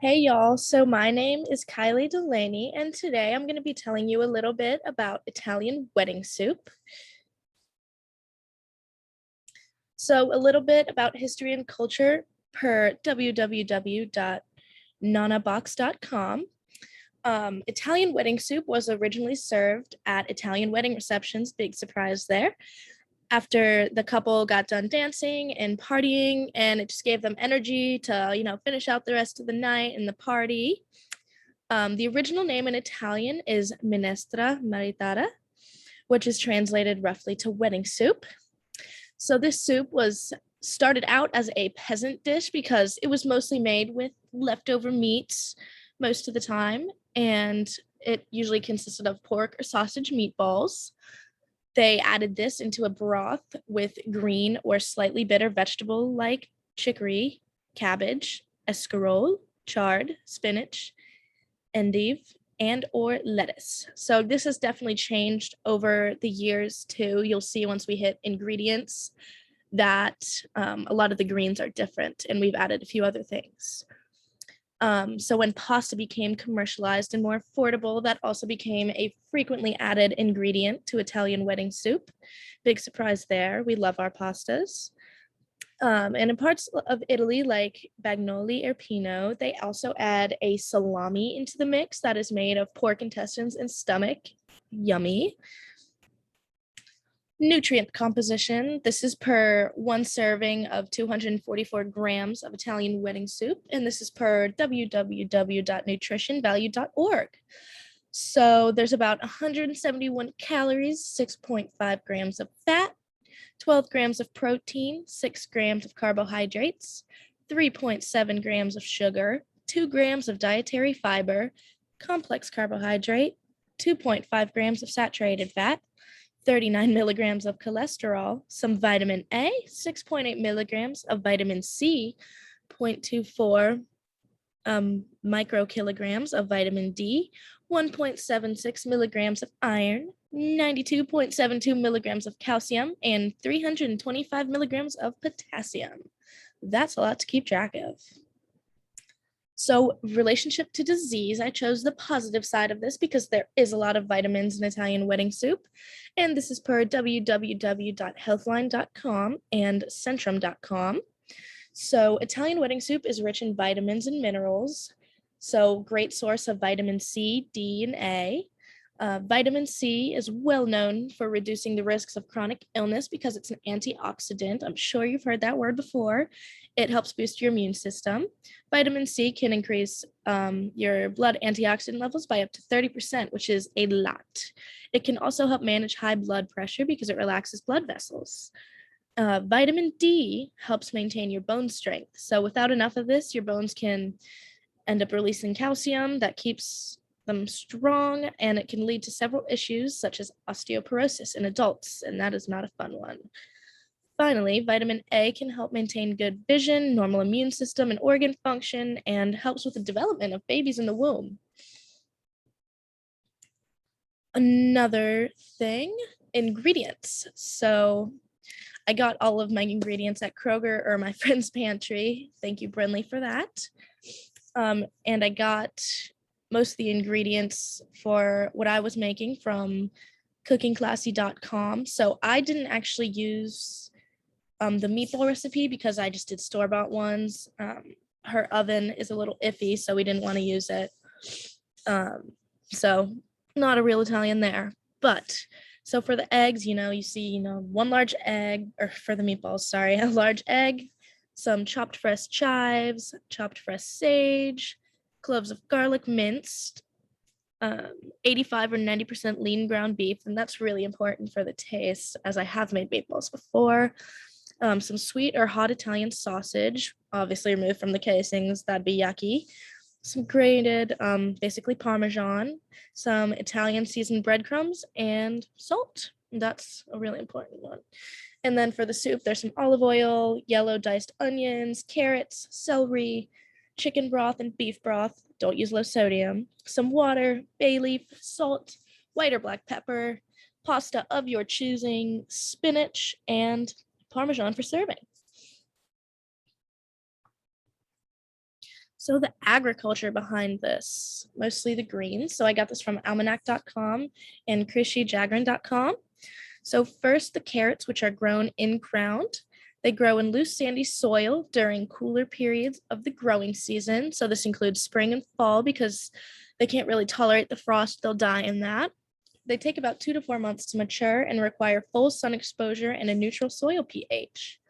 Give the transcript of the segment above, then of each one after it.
Hey y'all, so my name is Kylie Delany, and today I'm going to be telling you a little bit about Italian wedding soup. So, a little bit about history and culture per www.nanabox.com. Italian wedding soup was originally served at Italian wedding receptions, big surprise there, after the couple got done dancing and partying, and it just gave them energy to, finish out the rest of the night and the party. The original name in Italian is minestra maritata, which is translated roughly to wedding soup. So this soup was started out as a peasant dish because it was mostly made with leftover meats most of the time, and it usually consisted of pork or sausage meatballs. They added this into a broth with green or slightly bitter vegetable like chicory, cabbage, escarole, chard, spinach, endive, and or lettuce. So this has definitely changed over the years too. You'll see once we hit ingredients that a lot of the greens are different, and we've added a few other things. So when pasta became commercialized and more affordable, that also became a frequently added ingredient to Italian wedding soup. Big surprise there. We love our pastas. And in parts of Italy, like Bagnoli or Pino, they also add a salami into the mix that is made of pork intestines and stomach. Yummy. Nutrient composition. This is per one serving of 244 grams of Italian wedding soup, and this is per www.nutritionvalue.org. So there's about 171 calories, 6.5 grams of fat, 12 grams of protein, 6 grams of carbohydrates, 3.7 grams of sugar, 2 grams of dietary fiber, complex carbohydrate, 2.5 grams of saturated fat, 39 milligrams of cholesterol, some vitamin A, 6.8 milligrams of vitamin C, 0.24 microkilograms of vitamin D, 1.76 milligrams of iron, 92.72 milligrams of calcium, and 325 milligrams of potassium. That's a lot to keep track of. So, relationship to disease, I chose the positive side of this because there is a lot of vitamins in Italian wedding soup. And this is per www.healthline.com and centrum.com. So, Italian wedding soup is rich in vitamins and minerals. So, great source of vitamin C, D, and A. Vitamin C is well known for reducing the risks of chronic illness because it's an antioxidant. I'm sure you've heard that word before. It helps boost your immune system. Vitamin C can increase your blood antioxidant levels by up to 30%, which is a lot. It can also help manage high blood pressure because it relaxes blood vessels. Vitamin D helps maintain your bone strength. So without enough of this, your bones can end up releasing calcium that keeps them strong, and it can lead to several issues such as osteoporosis in adults, and that is not a fun one. Finally, vitamin A can help maintain good vision, normal immune system, and organ function, and helps with the development of babies in the womb. Another thing, ingredients. So I got all of my ingredients at Kroger or my friend's pantry. Thank you, Brinley, for that. And I got most of the ingredients for what I was making from cookingclassy.com. So I didn't actually use the meatball recipe because I just did store-bought ones. Her oven is a little iffy, so we didn't want to use it. So not a real Italian there. But so for the eggs, you see, one large egg, or for the meatballs, sorry, a large egg, some chopped fresh chives, chopped fresh sage, cloves of garlic minced, 85 or 90% lean ground beef, and that's really important for the taste, as I have made meatballs before. Some sweet or hot Italian sausage, obviously removed from the casings, that'd be yucky. Some grated, basically Parmesan, some Italian seasoned breadcrumbs, and salt. That's a really important one. And then for the soup, there's some olive oil, yellow diced onions, carrots, celery, chicken broth, and beef broth. Don't use low sodium. Some water, bay leaf, salt, white or black pepper, pasta of your choosing, spinach, and Parmesan for serving. So the agriculture behind this, mostly the greens. So I got this from almanac.com and krishijagran.com. So first, the carrots, which are grown in ground. They grow in loose sandy soil during cooler periods of the growing season. So this includes spring and fall because they can't really tolerate the frost. They'll die in that. They take about 2 to 4 months to mature and require full sun exposure and a neutral soil pH.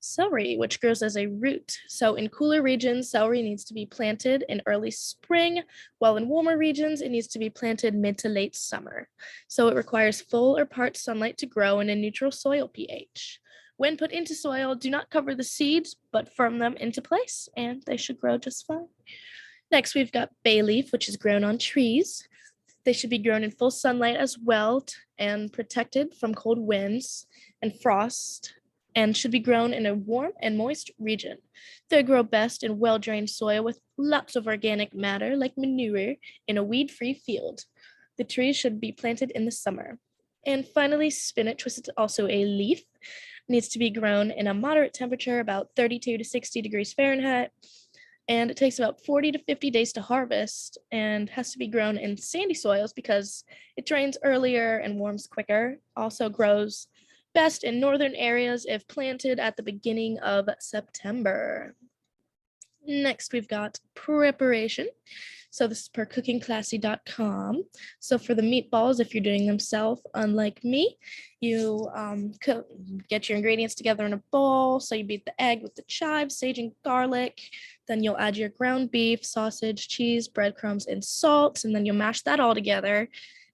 Celery, which grows as a root. So in cooler regions, celery needs to be planted in early spring, while in warmer regions, it needs to be planted mid to late summer. So it requires full or part sunlight to grow in a neutral soil pH. When put into soil, do not cover the seeds, but firm them into place, and they should grow just fine. Next, we've got bay leaf, which is grown on trees. They should be grown in full sunlight as well and protected from cold winds and frost, and should be grown in a warm and moist region. They grow best in well-drained soil with lots of organic matter like manure in a weed-free field. The trees should be planted in the summer. And finally, spinach, which is also a leaf, needs to be grown in a moderate temperature, about 32 to 60 degrees Fahrenheit. And it takes about 40 to 50 days to harvest and has to be grown in sandy soils because it drains earlier and warms quicker. Also grows best in northern areas if planted at the beginning of September. Next, we've got preparation. So this is per cookingclassy.com. So for the meatballs, if you're doing them self, unlike me, you get your ingredients together in a bowl. So you beat the egg with the chives, sage, and garlic. Then you'll add your ground beef, sausage, cheese, breadcrumbs, and salt. And then you'll mash that all together.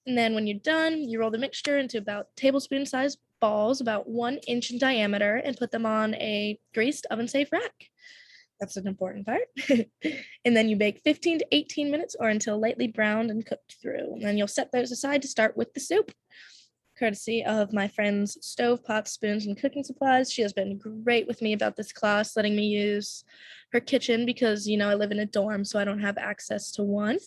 And then when you're done, you roll the mixture into about tablespoon-sized balls, about 1 inch in diameter, and put them on a greased oven-safe rack. That's an important part. And then you bake 15 to 18 minutes or until lightly browned and cooked through. And then you'll set those aside to start with the soup. Courtesy of my friend's stove, pots, spoons, and cooking supplies. She has been great with me about this class, letting me use her kitchen because, I live in a dorm, so I don't have access to one.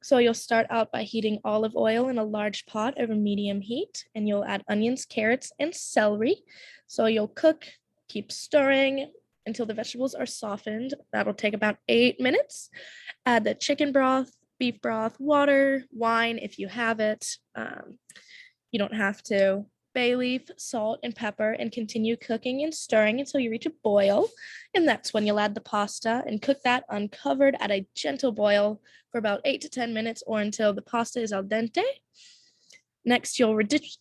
So you'll start out by heating olive oil in a large pot over medium heat, and you'll add onions, carrots, and celery. So you'll cook, keep stirring until the vegetables are softened. That'll take about 8 minutes. Add the chicken broth, beef broth, water, wine if you have it. You don't have to. Bay leaf, salt, and pepper, and continue cooking and stirring until you reach a boil. And that's when you'll add the pasta and cook that uncovered at a gentle boil for about 8 to 10 minutes or until the pasta is al dente. Next, you'll reduce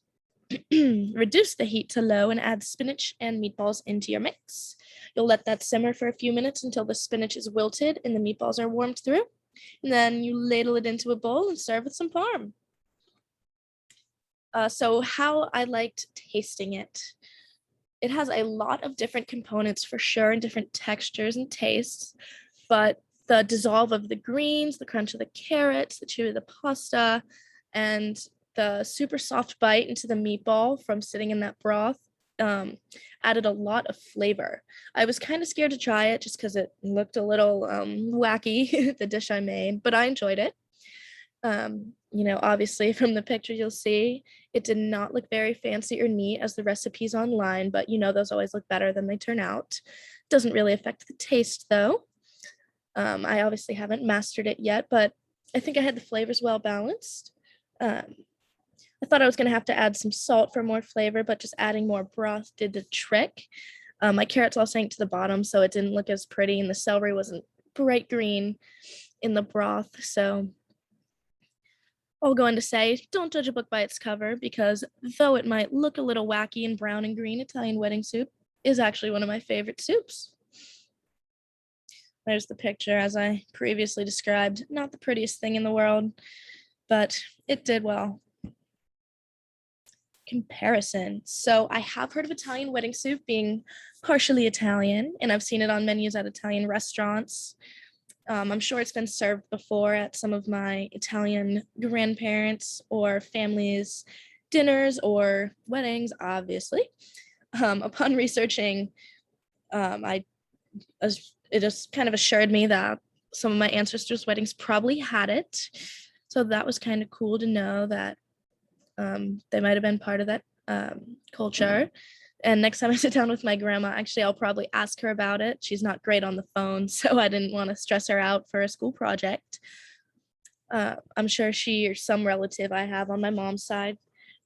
the heat to low and add spinach and meatballs into your mix. You'll let that simmer for a few minutes until the spinach is wilted and the meatballs are warmed through. And then you ladle it into a bowl and serve with some parm. So how I liked tasting it. It has a lot of different components for sure and different textures and tastes, but the dissolve of the greens, the crunch of the carrots, the chew of the pasta, and the super soft bite into the meatball from sitting in that broth added a lot of flavor. I was kind of scared to try it just because it looked a little wacky, the dish I made, but I enjoyed it. Obviously from the picture you'll see it did not look very fancy or neat as the recipes online, but those always look better than they turn out. Doesn't really affect the taste though. I obviously haven't mastered it yet, but I think I had the flavors well balanced. I thought I was going to have to add some salt for more flavor, but just adding more broth did the trick. My carrots all sank to the bottom, so it didn't look as pretty, and the celery wasn't bright green in the broth. So I'll go on to say, don't judge a book by its cover, because though it might look a little wacky and brown and green, Italian wedding soup is actually one of my favorite soups. There's the picture as I previously described. Not the prettiest thing in the world, but it did well. Comparison. So I have heard of Italian wedding soup being partially Italian, and I've seen it on menus at Italian restaurants. I'm sure it's been served before at some of my Italian grandparents' or families' dinners or weddings, obviously. Upon researching, it just kind of assured me that some of my ancestors' weddings probably had it. So that was kind of cool to know that they might have been part of that culture. And next time I sit down with my grandma, actually, I'll probably ask her about it. She's not great on the phone, so I didn't want to stress her out for a school project. I'm sure she or some relative I have on my mom's side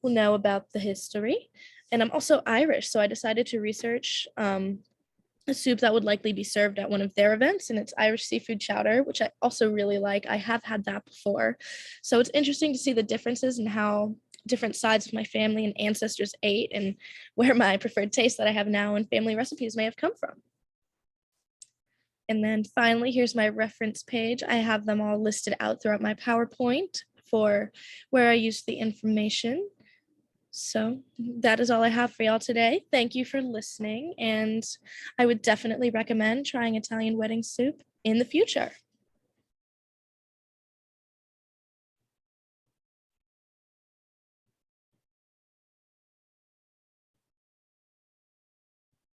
will know about the history. And I'm also Irish, so I decided to research a soup that would likely be served at one of their events, and it's Irish seafood chowder, which I also really like. I have had that before. So it's interesting to see the differences in how different sides of my family and ancestors ate and where my preferred taste that I have now and family recipes may have come from. And then finally, here's my reference page. I have them all listed out throughout my PowerPoint for where I used the information. So that is all I have for y'all today. Thank you for listening, and I would definitely recommend trying Italian wedding soup in the future.